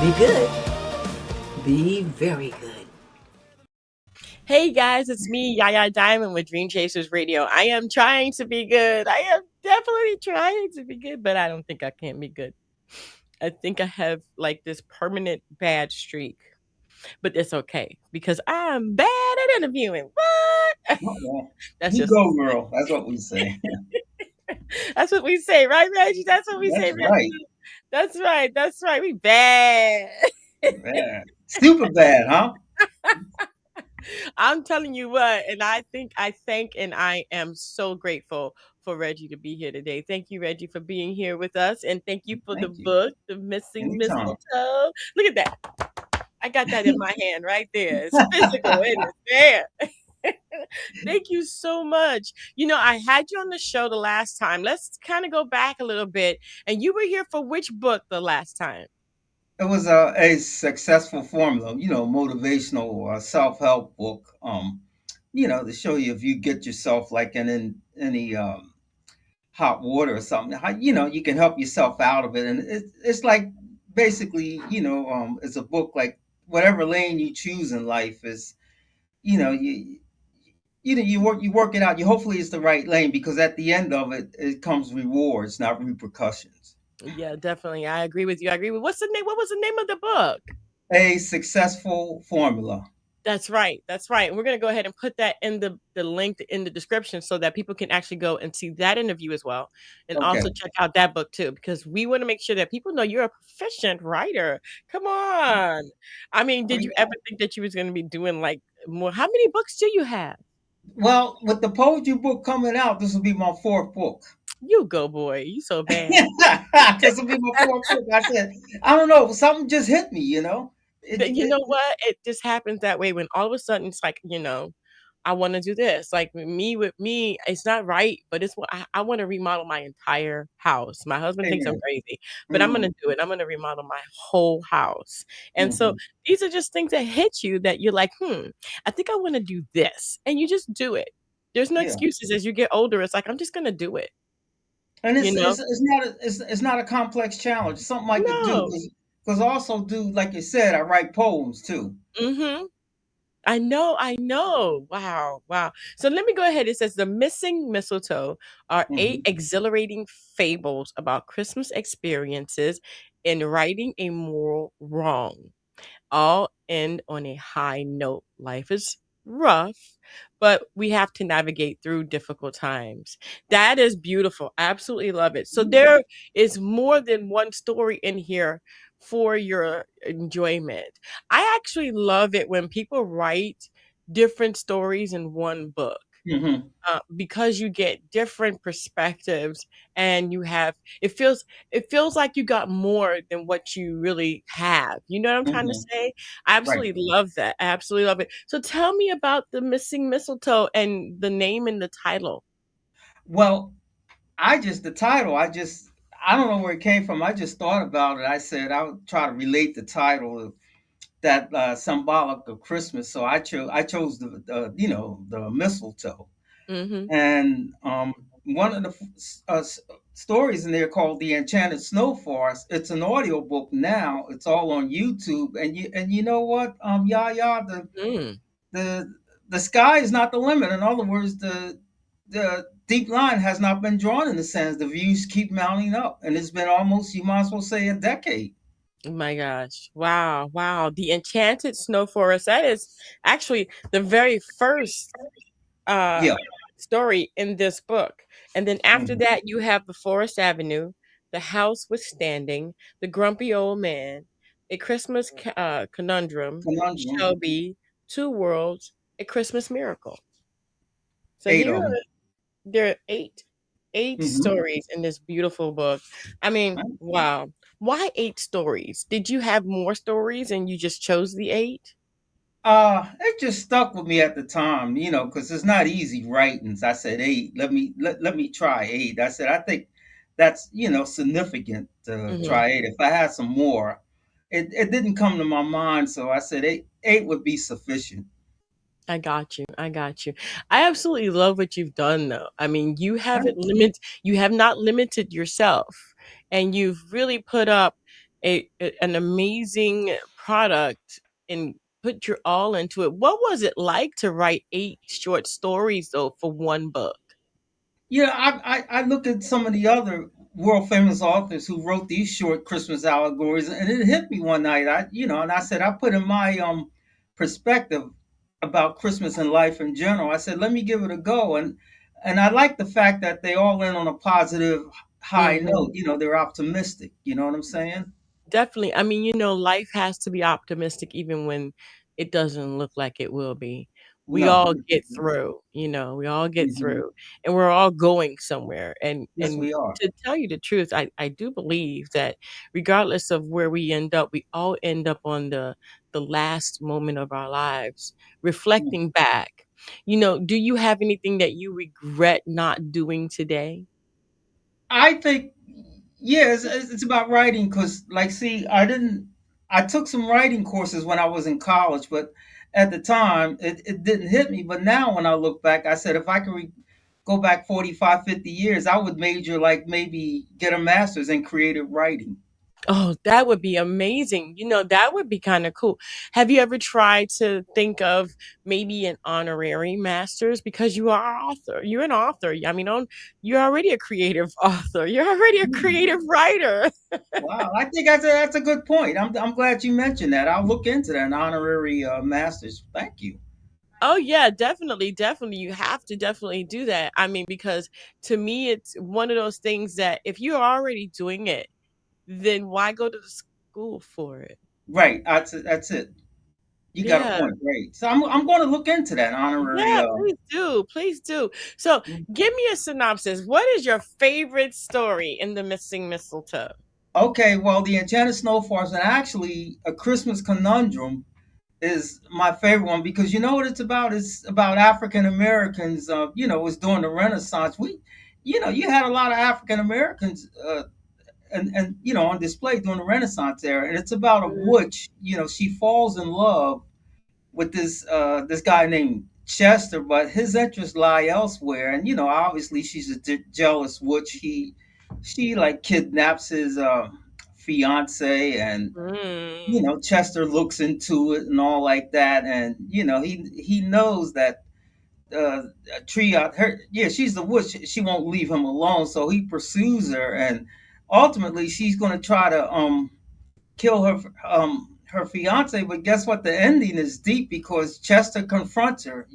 Be good. Be very good. Hey guys, it's me, Yaya Diamond with Dream Chasers Radio. I am trying to be good. I am definitely trying to be good, but I don't think I can be good. I think I have like this permanent bad streak, but it's okay because I'm bad at interviewing. What? Well, That's you just go, girl. That's what we say. that's what we say, right, Reggie? That's what we say, That's Reggie. right. That's right. That's right. We bad. Yeah. Stupid bad, huh? I'm telling you what, and I thank and I am so grateful for Reggie to be here today. Thank you, Reggie, for being here with us, and thank you for the Thank you. book, The Missing Anytime. Mistletoe. Look at that. I got that in my hand right there. It's physical, and it's there. Thank you so much. I had you on the show the last time. Let's kind of go back a little bit. And you were here for which book the last time? It was a successful formula, motivational self-help book. To show you if you get yourself like in any hot water or something, how you can help yourself out of it. And it's like basically, it's a book like whatever lane you choose in life is, you you work it out. You hopefully it's the right lane because at the end of it, it comes rewards, not repercussions. Yeah, definitely. I agree with you. I agree with what's the name? What was the name of the book? A successful formula. That's right. That's right. And we're going to go ahead and put that in the link in the description so that people can actually go and see that interview as well. And Okay. also check out that book too, because we want to make sure that people know you're a proficient writer. Come on. I mean, did you ever think that you was going to be doing like more? How many books do you have? Well, with the poetry book coming out, this will be my fourth book. You go, boy. You so bad. This will be my fourth book. I said, I don't know, something just hit me. It, But you it, know what? It just happens that way when all of a sudden it's like, I want to do this. Like with me, it's not right, but it's what I want to remodel my entire house. My husband thinks I'm amen. crazy, but I'm Hmm. gonna do it. I'm gonna remodel my whole house. And so Hmm. these are just things that hit you that you're like, I think I want to do this. And you just do it. There's no Yeah. excuses as you get older. It's like I'm just gonna do it, And you it's know? it's, it's not it's not a complex challenge. It's something I could do No. because I also do, like you said, I write poems too. Mm-hmm. I know, I know. Wow, wow. So let me go ahead. It says The Missing Mistletoe are eight Hmm. exhilarating fables about Christmas experiences in righting a moral wrong. All end on a high note. Life is rough, but we have to navigate through difficult times. That is beautiful. I absolutely love it. So there is more than one story in here for your enjoyment. I actually love it when people write different stories in one book. Hmm. Because you get different perspectives and it feels like you got more than what you really have. You know what I'm trying to Hmm. say? I Right. absolutely love that. I absolutely love it. So tell me about the Missing Mistletoe and the name and the title. Well, the title, I don't know where it came from. I just thought about it. I said I would try to relate the title that symbolic of Christmas. So I chose the mistletoe. Mm-hmm. And one of the stories in there called "The Enchanted Snow Forest." It's an audio book now. It's all on YouTube. And you know what? Yeah, Mm. the the sky is not the limit. In other words, the deep line has not been drawn in the sands. The views keep mounting up, and it's been almost, you might as well say, a decade. Oh my gosh. Wow. Wow. The Enchanted Snow Forest. That is actually the very first uh Yeah. story in this book. And then after Mhm. that, you have the Forest Avenue, the House Withstanding, the Grumpy Old Man, a Christmas conundrum, Conundrum. Shelby, Two Worlds, a Christmas Miracle. So Eight here of them. there are eight Hmm. stories in this beautiful book. I mean, wow. Why eight stories? Did you have more stories and you just chose the eight? It just stuck with me at the time, because it's not easy writing. So I said eight. Let me try eight. I said I think that's significant to Mhm. try eight. If I had some more, it didn't come to my mind, so I said eight would be sufficient. I got you. I got you. I absolutely love what you've done though. I mean, you have not limited yourself and you've really put up an amazing product and put your all into it. What was it like to write 8 short stories though for one book? Yeah, I look at some of the other world famous authors who wrote these short Christmas allegories, and it hit me one night. And I said I put in my perspective about Christmas and life in general. I said let me give it a go, and I like the fact that they all end on a positive high Mhm. note. They're optimistic. You know what I'm saying? Definitely. I mean, life has to be optimistic even when it doesn't look like it will be. We No. all get through, we all get Hmm. through, and we're all going somewhere. And Yes, and we are. to tell you the truth, I do believe that regardless of where we end up, we all end up on the last moment of our lives, reflecting back. Do you have anything that you regret not doing today? I think, yeah, it's about writing because, like, see, I took some writing courses when I was in college, but at the time it didn't hit me. But now when I look back, I said if I could go back 45, 50 years, I would major, like, maybe get a master's in creative writing. Oh, that would be amazing. That would be kinda cool. Have you ever tried to think of maybe an honorary master's? Because you are author. You're an author. I mean, you're already a creative author. You're already a Hmm. creative writer. Wow, I think that's a good point. I'm glad you mentioned that. I'll look into that, an honorary master's. Thank you. Oh, yeah, definitely, definitely. You have to definitely do that. I mean, because to me, it's one of those things that if you're already doing it, then why go to the school for it? Right, that's it. You got a Yeah. point. Right. So I'm going to look into that honorary. Yeah, please do. Please do. So, give me a synopsis. What is your favorite story in the Missing Mistletoe? Okay, well, the Enchanted Snow Forest and actually a Christmas Conundrum is my favorite one because you know what it's about? It's about African Americans. It was during the Renaissance. You had a lot of African Americans, and on display during the Renaissance era, and it's about a witch. She falls in love with this guy named Chester, but his interests lie elsewhere. And obviously she's a jealous witch. She like kidnaps his fiance, and Mm, Chester looks into it and all like that, and he knows that uh Triot her yeah she's the witch. She won't leave him alone, so he pursues her, and ultimately she's going to try to kill her fiance. But guess what? The ending is deep because Chester confronts her.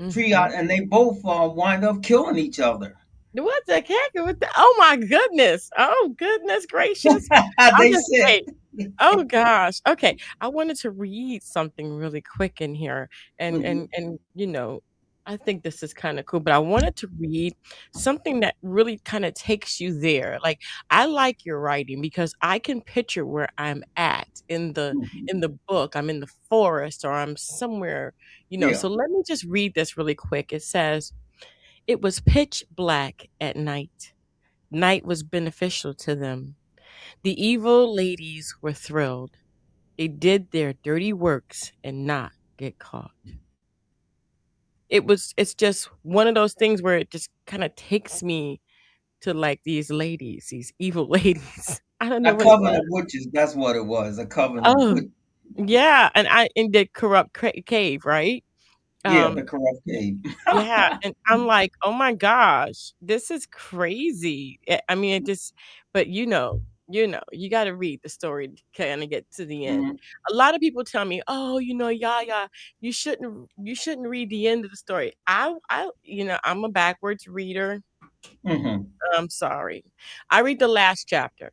Triot, mhm. and they both wind up killing each other. What the heck? Oh my goodness. Oh goodness gracious. I'm They just said. wait. Oh gosh. Okay. I wanted to read something really quick in here Mhm. and I think this is kind of cool, but I wanted to read something that really kind of takes you there. Like I like your writing because I can picture where I'm at Mhm. in the book. I'm in the forest or I'm somewhere. Yeah. So let me just read this really quick. It says, "It was pitch black at night. Night was beneficial to them. The evil ladies were thrilled. They did their dirty works and not get caught." It's just one of those things where it just kind of takes me to like these ladies, these evil ladies. I don't know A what it coven was. of witches. That's what it was. A coven of Oh, witches. yeah, and I in the corrupt cave, right? Yeah, Um, the corrupt cave. yeah, and I'm like, "Oh my gosh, this is crazy." I mean, it just but you gotta read the story to kinda get to the end. Hmm. A lot of people tell me, "Oh, Yaya, you shouldn't read the end of the story." I'm a backwards reader. Hmm. I'm sorry. I read the last chapter.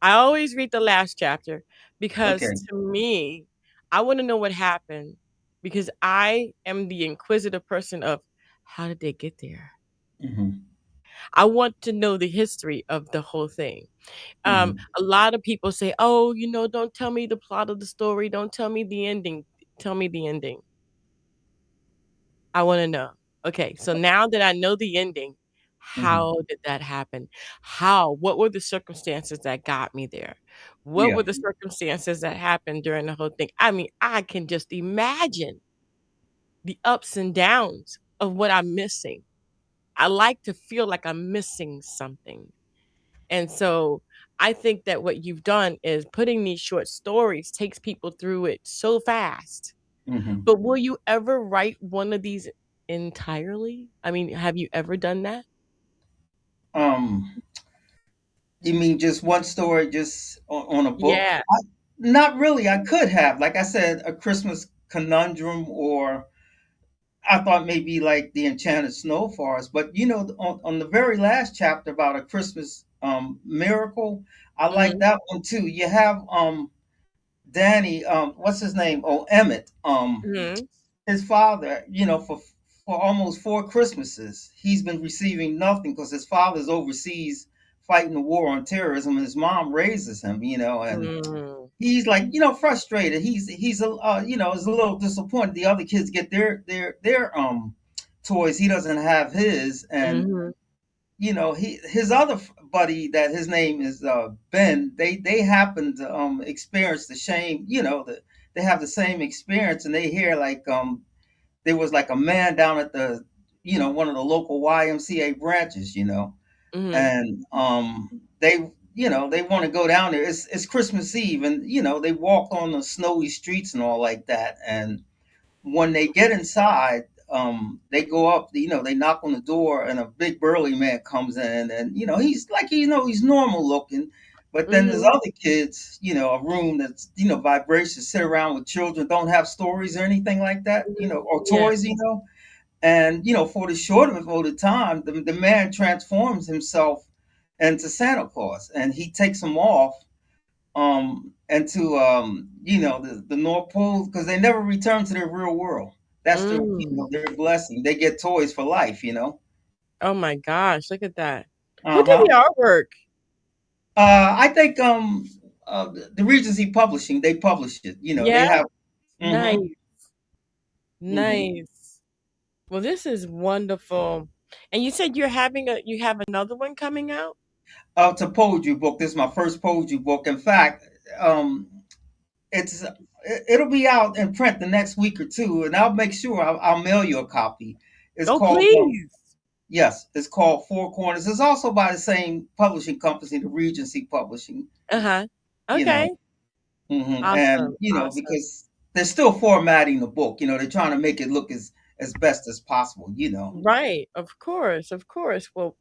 I always read the last chapter because Okay. to me, I wanna know what happened because I am the inquisitive person of how did they get there? Hmm. I want to know the history of the whole thing. Hmm. A lot of people say, "Oh, don't tell me the plot of the story. Don't tell me the ending. Tell me the ending." I wanna know. Okay, so now that I know the ending, Hmm. how did that happen? What were the circumstances that got me there? What Yeah. were the circumstances that happened during the whole thing? I mean, I can just imagine the ups and downs of what I'm missing. I like to feel like I'm missing something. And so I think that what you've done is putting these short stories takes people through it so fast. Hmm. But will you ever write one of these entirely? I mean, have you ever done that? Um, you mean just one story, just on a book? Yeah. Not really. I could have, like I said, a Christmas conundrum, or I thought maybe like the Enchanted Snow Forest. But on the very last chapter about a Christmas miracle, I like Mhm. that one too. You have Danny, what's his name? Oh, Emmett. Mhm. His father, for almost four Christmases, he's been receiving nothing because his father's overseas fighting the war on terrorism, and his mom raises him, and Mm. he's like, frustrated. He's a little disappointed. The other kids get their toys. He doesn't have his, and Mhm. his other buddy that his name is Ben. They happen to experience the shame. They have the same experience, and they hear like there was like a man down at the one of the local YMCA branches, Mhm. and they want to go down there. It's Christmas Eve, and they walk on the snowy streets and all like that. And when they get inside, they go up. They knock on the door, and a big burly man comes in, and he's like he's normal looking. But then there's Mhm. other kids, a room that's vibrations, sit around with children, don't have stories or anything like that, Mhm. or Yeah. toys, and for the short of the time, the man transforms himself into Santa Claus, and he takes him off into the North Pole, because they never return to their real world. That's Mm. their blessing. They get toys for life. Oh my gosh, look at that. Who did the Uh-huh. artwork? I think the Regency Publishing, they published it. They Yeah? have. Mm-hmm. Nice. Mm-hmm. Nice. Well, this is wonderful. And you said you have another one coming out? It's a poetry book. This is my first poetry book. In fact, it's it'll be out in print the next week or two, and I'll make sure I'll mail you a copy. It's Oh, called please. yes, it's called Four Corners. It's also by the same publishing company, the Regency Publishing. Uh-huh. You know, Okay. and Awesome. Awesome. because they're still formatting the book, they're trying to make it look as best as possible. Right. Of course. Of course. Well,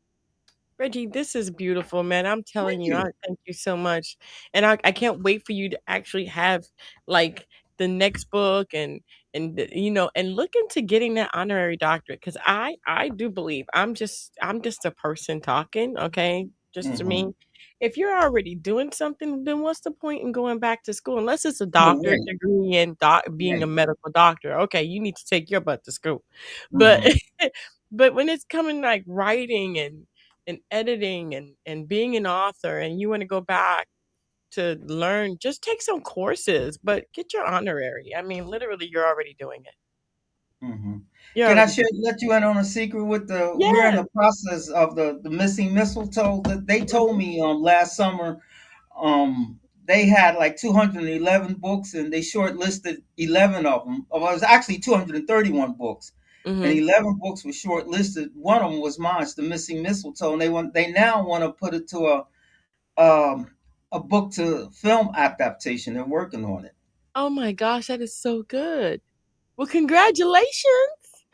Reggie, this is beautiful, man. I'm telling Thank you, I you. thank you so much. And I can't wait for you to actually have like the next book and look into getting that honorary doctorate because I do believe I'm just a person talking, okay? Just to Hmm. me. If you're already doing something, then what's the point in going back to school? Unless it's a No, doctorate right, degree in being a right. medical doctor. Okay, you need to take your butt to school. But Hmm. but when it's coming like writing and editing and being an author and you want to go back to learn, just take some courses, but get your honorary. I mean, literally, you're already doing it. Hmm. You're Can I already share doing let you in on a secret with the it. we're in Yeah. the process of the Missing Mistletoe. That they told Mhm. me last summer um they had like 211 books, and they shortlisted 11 of them. Oh, it was actually 231 books, and Mhm. 11 books were shortlisted. One of them was mine, it's the Missing Mistletoe, and they now want to put it to a book to film adaptation. They're working on it. Oh my gosh, that is so good. Well, congratulations.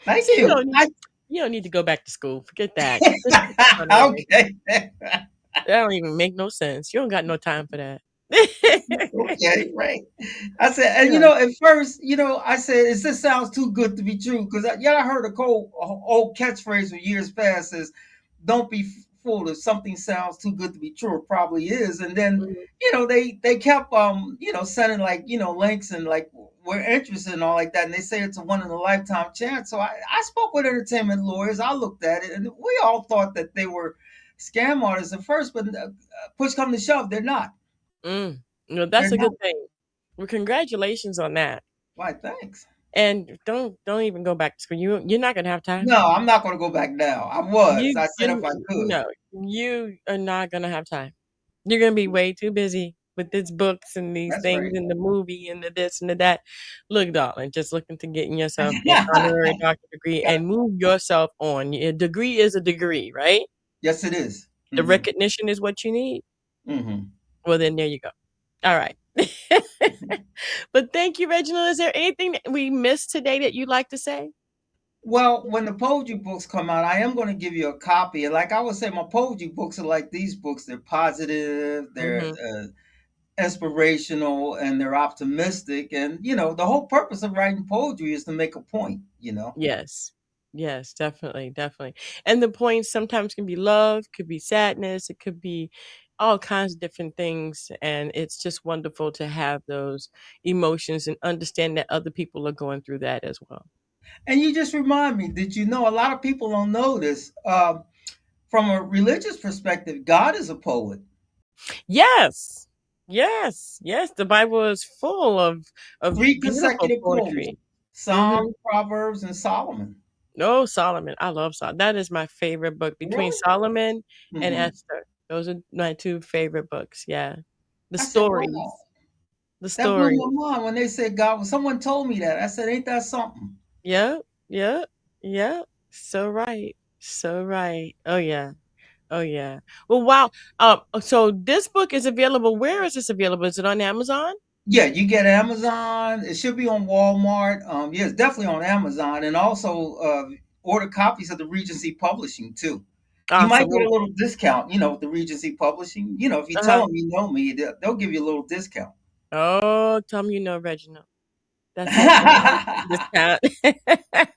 Thank See, you you. don't need you don't need to go back to school. Forget that. Just get your honorary. Okay. That don't even make no sense. You don't got no time for that. Okay, right. I said, and Yeah. at first, I said, this sounds too good to be true, because I heard old catchphrase from years past says, "Don't be fooled. If something sounds too good to be true, it probably is." And then, Mhm. they kept sending like links, and like we're interested and all like that, and they say it's a one in a lifetime chance. So I spoke with entertainment lawyers. I looked at it, and we all thought that they were scam artists at first, but push come to shove, they're not. Mm. No, They're that's a not. good thing. Well, congratulations on that. Why? Thanks. And don't even go back to school. You're not gonna have time. No, I'm not going to go back now. I was. I said if I could. No, you are not gonna have time. You're gonna be way too busy with these books and these That's things right. and the movie and the this and the that. Look, darling, just looking to getting yourself an honorary doctorate degree Got- and move yourself on. A degree is a degree, right? yes, it is. The Mm-hmm. recognition is what you need. Mm-hmm. Well, then there you go. All right. But thank you, Reginald. Is there anything that we missed today that you'd like to say? Well, when the poetry books come out, I am going to give you a copy. And like I would say, my poetry books are like these books. They're positive, they're Hmm. inspirational, and they're optimistic. And, the whole purpose of writing poetry is to make a point. Yes. Yes, definitely, definitely. And the points sometimes can be love, could be sadness, it could be all kinds of different things. And it's just wonderful to have those emotions and understand that other people are going through that as well. And you just remind me, did you know a lot of people don't know this? From a religious perspective, God is a poet. Yes. Yes. Yes. The Bible is full of Three beautiful consecutive poems: poetry. Hmm. Psalms, Proverbs, and Solomon. Oh, Solomon. I love Solomon. That is my favorite book between Really? Solomon and Hmm. Esther. Those are my two favorite books. Yeah. The I said, wow. stories. The That blew my stories. mind when they said God. When someone told me that, I said, "Ain't that something?" Yeah. Yeah. Yeah. So right. So right. Oh yeah. Oh yeah. Well, wow. So this book is available. Where is this available? Is it on Amazon? Yeah, you get Amazon. It should be on Walmart. Yeah, it's definitely on Amazon, and also order copies of the Regency Publishing too. You might Awesome. get Well, a little discount, with the Regency Publishing. If you tell uh-huh. them you know me, they'll give you a little discount. Oh, tell me you know Reginald. That's it. That's it. Discount.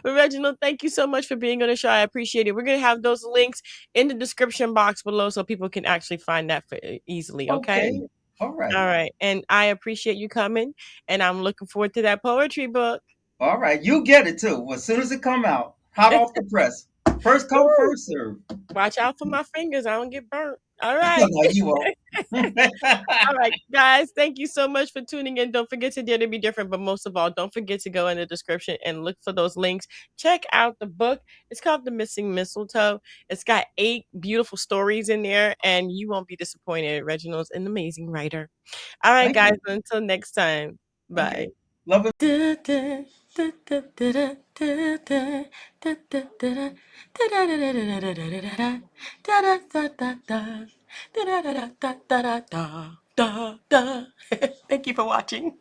Well, Reginald, thank you so much for being on the show. I appreciate it. We're gonna have those links in the description box below so people can actually find that for easily. Okay. Okay. All right. All right. And I appreciate you coming, and I'm looking forward to that poetry book. All right. You get it too. As soon as it come out, hot off the press. First come, Woo! first serve. Watch out for my fingers. I don't get burnt. All No, right. you won't. All right, guys, thank you so much for tuning in. Don't forget to dare to be different, but most of all, don't forget to go in the description and look for those links. Check out the book. It's called The Missing Mistletoe. It's got 8 beautiful stories in there, and you won't be disappointed. Reginald's an amazing writer. All right, Thank guys, you. until next time. Okay. Bye. Love it. Thank you for watching.